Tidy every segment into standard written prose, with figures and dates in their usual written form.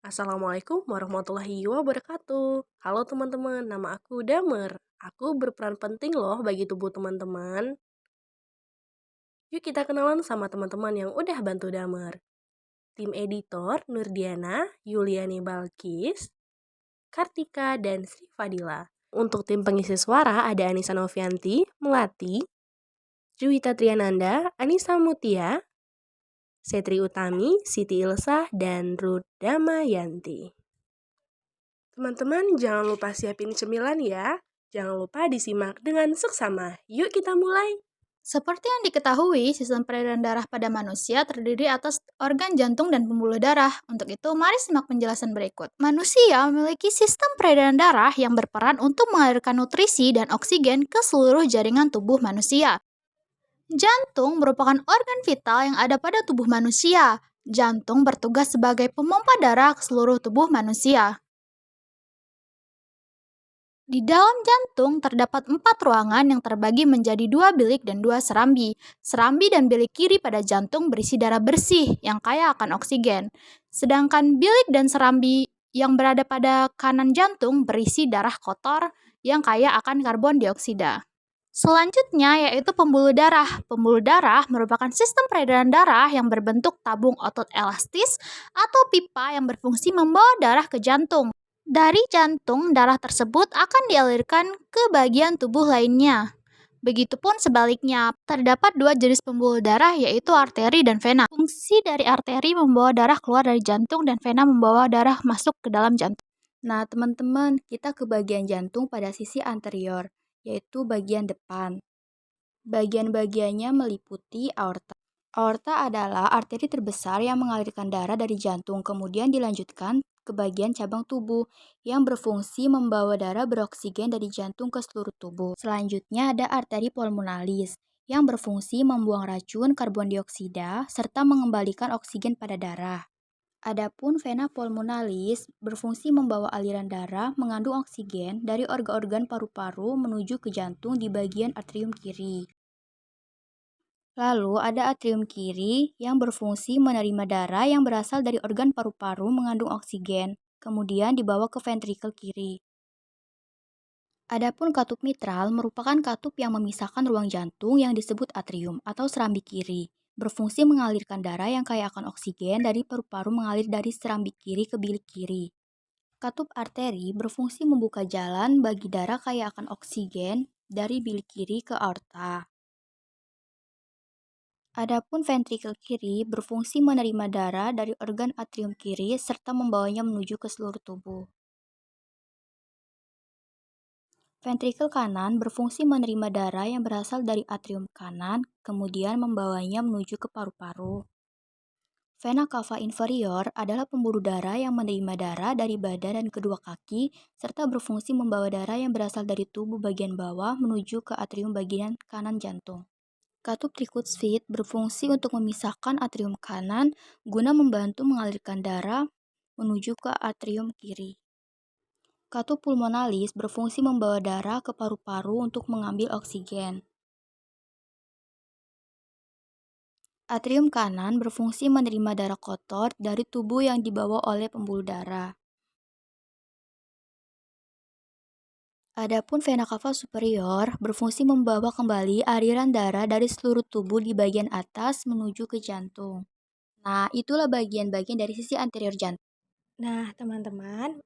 Assalamualaikum warahmatullahi wabarakatuh. Halo teman-teman, nama aku Damer. Aku berperan penting loh bagi tubuh teman-teman. Yuk kita kenalan sama teman-teman yang udah bantu Damer. Tim editor Nurdiana, Yuliani Balkis, Kartika, dan Sri Fadila. Untuk tim pengisi suara ada Anissa Novianti, Melati, Juwita Triananda, Anissa Mutia, Setri Utami, Siti Ilsah, dan Ruth Damayanti. Teman-teman, jangan lupa siapin cemilan ya. Jangan lupa disimak dengan seksama. Yuk kita mulai. Seperti yang diketahui, sistem peredaran darah pada manusia terdiri atas organ jantung dan pembuluh darah. Untuk itu, mari simak penjelasan berikut. Manusia memiliki sistem peredaran darah yang berperan untuk mengalirkan nutrisi dan oksigen ke seluruh jaringan tubuh manusia. Jantung merupakan organ vital yang ada pada tubuh manusia. Jantung bertugas sebagai pemompa darah ke seluruh tubuh manusia. Di dalam jantung terdapat 4 ruangan yang terbagi menjadi 2 bilik dan 2 serambi. Serambi dan bilik kiri pada jantung berisi darah bersih yang kaya akan oksigen. Sedangkan bilik dan serambi yang berada pada kanan jantung berisi darah kotor yang kaya akan karbon dioksida. Selanjutnya yaitu pembuluh darah. Pembuluh darah merupakan sistem peredaran darah yang berbentuk tabung otot elastis atau pipa yang berfungsi membawa darah ke jantung. Dari jantung, darah tersebut akan dialirkan ke bagian tubuh lainnya. Begitupun sebaliknya, terdapat 2 jenis pembuluh darah yaitu arteri dan vena. Fungsi dari arteri membawa darah keluar dari jantung dan vena membawa darah masuk ke dalam jantung. Nah, teman-teman, kita ke bagian jantung pada sisi anterior, yaitu bagian depan. Bagian-bagiannya meliputi aorta. Aorta adalah arteri terbesar yang mengalirkan darah dari jantung, kemudian dilanjutkan ke bagian cabang tubuh yang berfungsi membawa darah beroksigen dari jantung ke seluruh tubuh. Selanjutnya ada arteri pulmonalis yang berfungsi membuang racun karbon dioksida serta mengembalikan oksigen pada darah. Adapun vena pulmonalis berfungsi membawa aliran darah mengandung oksigen dari organ-organ paru-paru menuju ke jantung di bagian atrium kiri. Lalu ada atrium kiri yang berfungsi menerima darah yang berasal dari organ paru-paru mengandung oksigen, kemudian dibawa ke ventrikel kiri. Adapun katup mitral merupakan katup yang memisahkan ruang jantung yang disebut atrium atau serambi kiri, berfungsi mengalirkan darah yang kaya akan oksigen dari paru-paru mengalir dari serambi kiri ke bilik kiri. Katup arteri berfungsi membuka jalan bagi darah kaya akan oksigen dari bilik kiri ke aorta. Adapun ventrikel kiri berfungsi menerima darah dari organ atrium kiri serta membawanya menuju ke seluruh tubuh. Ventrikel kanan berfungsi menerima darah yang berasal dari atrium kanan, kemudian membawanya menuju ke paru-paru. Vena cava inferior adalah pembuluh darah yang menerima darah dari badan dan kedua kaki, serta berfungsi membawa darah yang berasal dari tubuh bagian bawah menuju ke atrium bagian kanan jantung. Katup tricuspid berfungsi untuk memisahkan atrium kanan guna membantu mengalirkan darah menuju ke atrium kiri. Katup pulmonalis berfungsi membawa darah ke paru-paru untuk mengambil oksigen. Atrium kanan berfungsi menerima darah kotor dari tubuh yang dibawa oleh pembuluh darah. Adapun vena cava superior berfungsi membawa kembali aliran darah dari seluruh tubuh di bagian atas menuju ke jantung. Nah, itulah bagian-bagian dari sisi anterior jantung. Nah, teman-teman,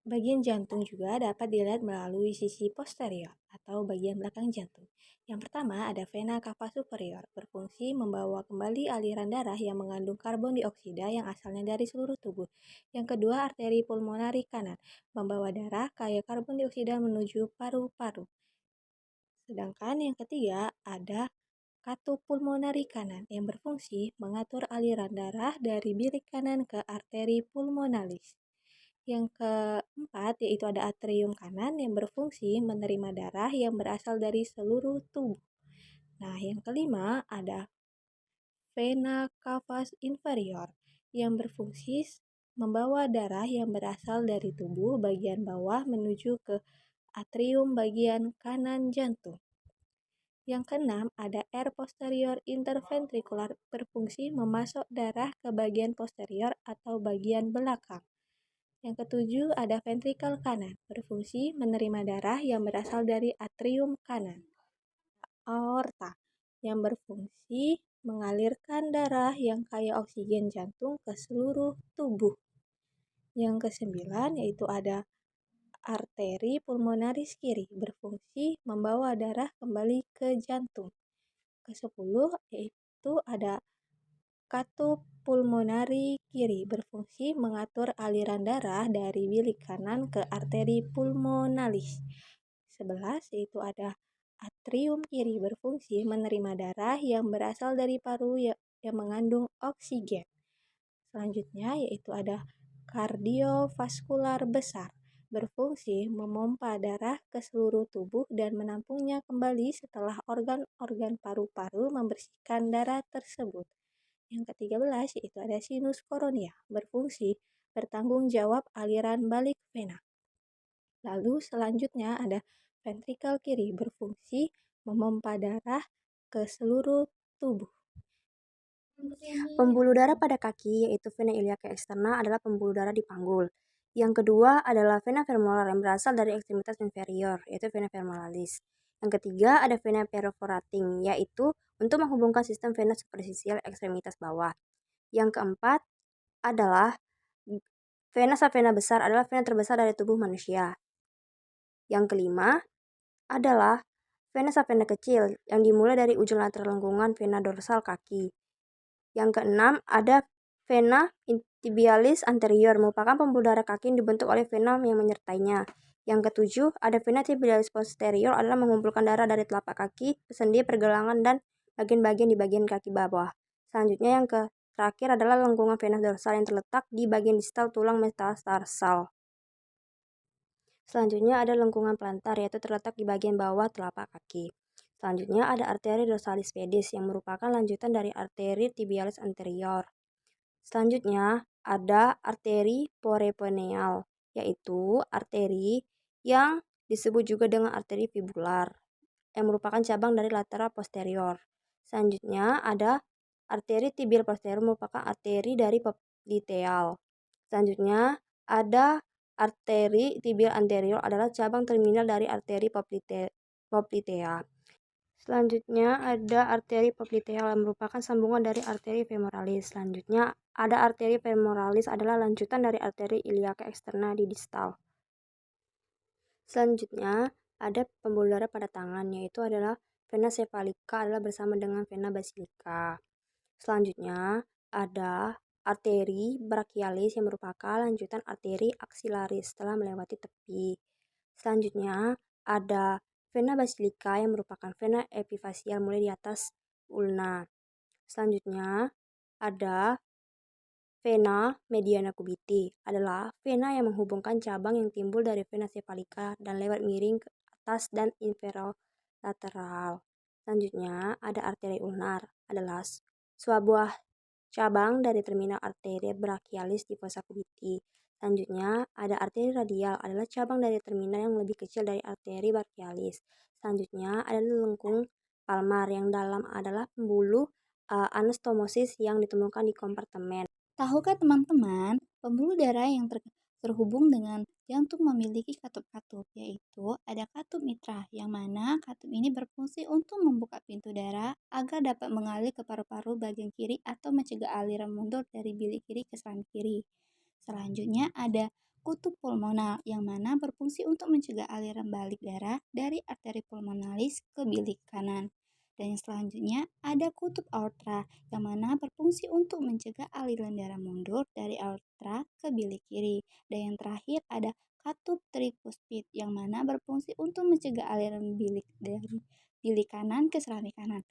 bagian jantung juga dapat dilihat melalui sisi posterior atau bagian belakang jantung. Yang pertama ada vena cava superior, berfungsi membawa kembali aliran darah yang mengandung karbon dioksida yang asalnya dari seluruh tubuh. Yang kedua arteri pulmonari kanan, membawa darah kaya karbon dioksida menuju paru-paru. Sedangkan yang ketiga ada katup pulmonari kanan yang berfungsi mengatur aliran darah dari bilik kanan ke arteri pulmonalis. Yang keempat yaitu ada atrium kanan yang berfungsi menerima darah yang berasal dari seluruh tubuh. Nah, yang kelima ada vena cava inferior yang berfungsi membawa darah yang berasal dari tubuh bagian bawah menuju ke atrium bagian kanan jantung. Yang keenam ada air posterior interventrikular berfungsi memasok darah ke bagian posterior atau bagian belakang. Yang ketujuh ada ventrikel kanan, berfungsi menerima darah yang berasal dari atrium kanan. Aorta, yang berfungsi mengalirkan darah yang kaya oksigen jantung ke seluruh tubuh. Yang kesembilan yaitu ada arteri pulmonaris kiri, berfungsi membawa darah kembali ke jantung. Kesepuluh yaitu ada katup pulmonari kiri, berfungsi mengatur aliran darah dari bilik kanan ke arteri pulmonalis. 11 yaitu ada atrium kiri, berfungsi menerima darah yang berasal dari paru yang mengandung oksigen. Selanjutnya yaitu ada kardiovaskular besar, berfungsi memompa darah ke seluruh tubuh dan menampungnya kembali setelah organ-organ paru-paru membersihkan darah tersebut. Yang ke-13 yaitu ada sinus koronia, berfungsi bertanggung jawab aliran balik vena. Lalu selanjutnya ada ventrikel kiri, berfungsi memompa darah ke seluruh tubuh. Pembuluh darah pada kaki, yaitu vena iliaca externa, adalah pembuluh darah di panggul. Yang kedua adalah vena femoral yang berasal dari ekstremitas inferior, yaitu vena femoralis. Yang ketiga ada vena perforating, yaitu untuk menghubungkan sistem vena superficial ekstremitas bawah. Yang keempat adalah vena savena besar, adalah vena terbesar dari tubuh manusia. Yang kelima adalah vena savena kecil yang dimulai dari ujung lateral lengkungan vena dorsal kaki. Yang keenam ada vena tibialis anterior, merupakan pembuluh darah kaki yang dibentuk oleh vena yang menyertainya. Yang ketujuh ada vena tibialis posterior, adalah mengumpulkan darah dari telapak kaki, sendi, pergelangan, dan bagian-bagian di bagian kaki bawah. Selanjutnya yang terakhir adalah lengkungan vena dorsal yang terletak di bagian distal tulang metatarsal. Selanjutnya ada lengkungan plantar, yaitu terletak di bagian bawah telapak kaki. Selanjutnya ada arteri dorsalis pedis yang merupakan lanjutan dari arteri tibialis anterior. Selanjutnya ada arteri perineal, yaitu arteri yang disebut juga dengan arteri fibular yang merupakan cabang dari lateral posterior. Selanjutnya ada arteri tibial posterior, merupakan arteri dari popliteal. Selanjutnya ada arteri tibial anterior, adalah cabang terminal dari arteri poplitea. Selanjutnya ada arteri popliteal yang merupakan sambungan dari arteri femoralis. Selanjutnya ada arteri femoralis, adalah lanjutan dari arteri iliaca externa di distal. Selanjutnya ada pembuluh darah pada tangan, yaitu adalah vena cephalica, adalah bersama dengan vena basilica. Selanjutnya ada arteri brachialis yang merupakan lanjutan arteri axillaris setelah melewati tepi. Selanjutnya ada vena basilica yang merupakan vena epifasial mulai di atas ulna. Selanjutnya ada vena mediana cubiti, adalah vena yang menghubungkan cabang yang timbul dari vena cephalica dan lewat miring ke atas dan inferolateral. Selanjutnya ada arteri ulnar, adalah sebuah cabang dari terminal arteri brachialis di fossa cubiti. Selanjutnya ada arteri radial, adalah cabang dari terminal yang lebih kecil dari arteri brachialis. Selanjutnya ada lengkung palmar yang dalam adalah pembuluh anastomosis yang ditemukan di kompartemen. Tahukah teman-teman, pembuluh darah yang terhubung dengan jantung memiliki katup-katup, yaitu ada katup mitra, yang mana katup ini berfungsi untuk membuka pintu darah agar dapat mengalir ke paru-paru bagian kiri atau mencegah aliran mundur dari bilik kiri ke serambi kiri. Selanjutnya ada kutub pulmonal, yang mana berfungsi untuk mencegah aliran balik darah dari arteri pulmonalis ke bilik kanan. Dan yang selanjutnya ada kutub aorta, yang mana berfungsi untuk mencegah aliran darah mundur dari aorta ke bilik kiri. Dan yang terakhir ada katup tricuspid, yang mana berfungsi untuk mencegah aliran bilik dari bilik kanan ke serambi kanan.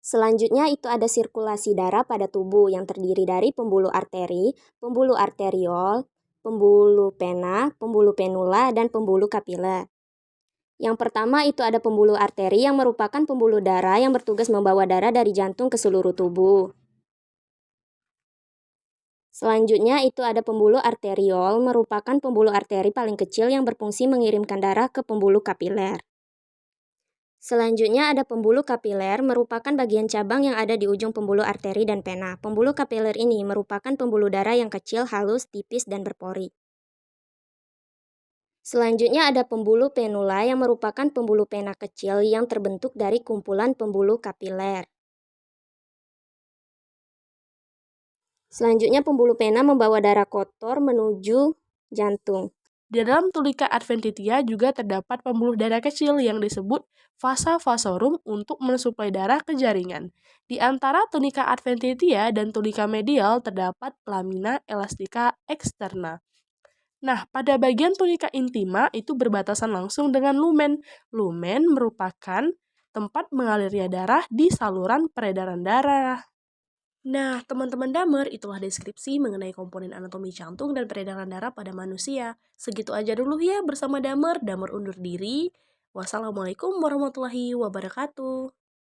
Selanjutnya itu ada sirkulasi darah pada tubuh yang terdiri dari pembuluh arteri, pembuluh arteriol, pembuluh pena, pembuluh penula, dan pembuluh kapiler. Yang pertama itu ada pembuluh arteri yang merupakan pembuluh darah yang bertugas membawa darah dari jantung ke seluruh tubuh. Selanjutnya itu ada pembuluh arteriol, merupakan pembuluh arteri paling kecil yang berfungsi mengirimkan darah ke pembuluh kapiler. Selanjutnya ada pembuluh kapiler, merupakan bagian cabang yang ada di ujung pembuluh arteri dan vena. Pembuluh kapiler ini merupakan pembuluh darah yang kecil, halus, tipis, dan berpori. Selanjutnya ada pembuluh penula yang merupakan pembuluh pena kecil yang terbentuk dari kumpulan pembuluh kapiler. Selanjutnya pembuluh pena membawa darah kotor menuju jantung. Di dalam tunika adventitia juga terdapat pembuluh darah kecil yang disebut vasa vasorum untuk mensuplai darah ke jaringan. Di antara tunika adventitia dan tunika medial terdapat lamina elastica externa. Nah, pada bagian tunika intima itu berbatasan langsung dengan lumen. Lumen merupakan tempat mengalirnya darah di saluran peredaran darah. Nah, teman-teman Damer, itulah deskripsi mengenai komponen anatomi jantung dan peredaran darah pada manusia. Segitu aja dulu ya bersama Damer. Damer undur diri. Wassalamualaikum warahmatullahi wabarakatuh.